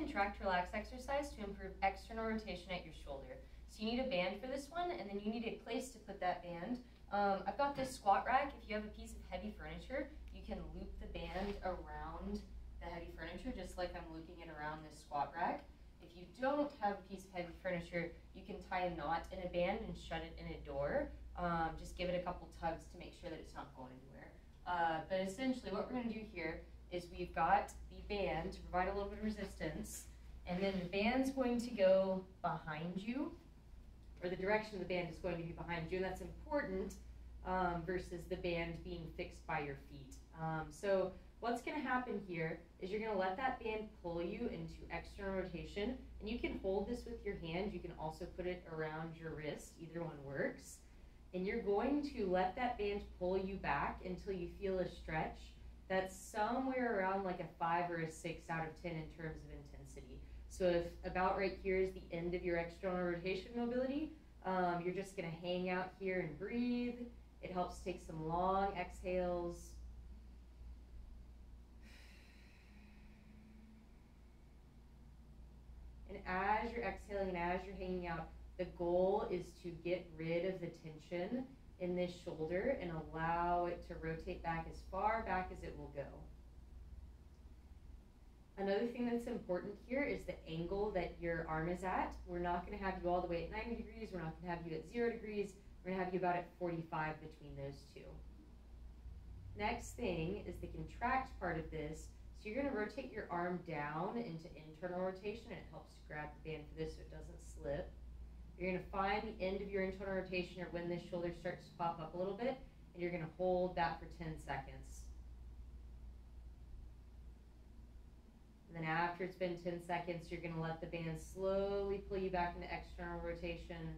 contract relax exercise to improve external rotation at your shoulder. So you need a band for this one, and then you need a place to put that band. I've got this squat rack. If you have a piece of heavy furniture, you can loop the band around the heavy furniture, just like I'm looping it around this squat rack. If you don't have a piece of heavy furniture, you can tie a knot in a band and shut it in a door. Just give it a couple tugs to make sure that it's not going anywhere. But essentially what we're going to do here is we've got the band to provide a little bit of resistance, and then the band's going to go behind you, or the direction of the band is going to be behind you, and that's important versus the band being fixed by your feet. So what's going to happen here is you're going to let that band pull you into external rotation, and you can hold this with your hand. You can also put it around your wrist. Either one works. And you're going to let that band pull you back until you feel a stretch that's somewhere around like a 5 or a 6 out of 10 in terms of intensity. So if about right here is the end of your external rotation mobility, you're just going to hang out here and breathe. It helps take some long exhales. And as you're exhaling and as you're hanging out, the goal is to get rid of the tension in this shoulder and allow it to rotate back as far back as it will go. Another thing that's important here is the angle that your arm is at. We're not going to have you all the way at 90 degrees. We're not going to have you at 0 degrees. We're going to have you about at 45 between those two. Next thing is the contract part of this. So you're going to rotate your arm down into internal rotation, and it helps to grab the band for this so it doesn't slip. You're going to find the end of your internal rotation, or when this shoulder starts to pop up a little bit, and you're going to hold that for 10 seconds. And then after it's been 10 seconds, you're going to let the band slowly pull you back into external rotation.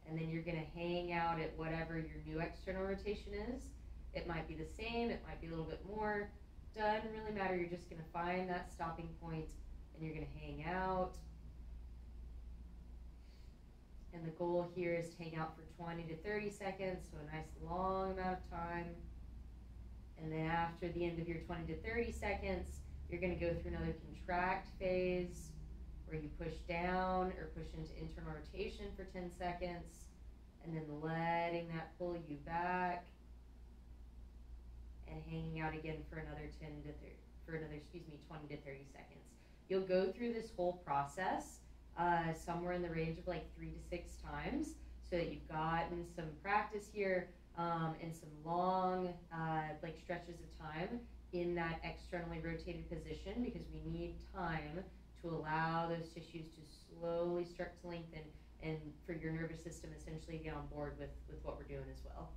And then you're going to hang out at whatever your new external rotation is. It might be the same, it might be a little bit more. Doesn't really matter. You're just going to find that stopping point, and you're going to hang out. And the goal here is to hang out for 20 to 30 seconds, so a nice long amount of time. And then after the end of your 20 to 30 seconds, you're going to go through another contract phase where you push down or push into internal rotation for 10 seconds, and then letting that pull you back and hanging out again for another 20 to 30 seconds. You'll go through this whole process somewhere in the range of like 3 to 6 times, so that you've gotten some practice here and some long like stretches of time in that externally rotated position, because we need time to allow those tissues to slowly start to lengthen and for your nervous system essentially get on board with what we're doing as well.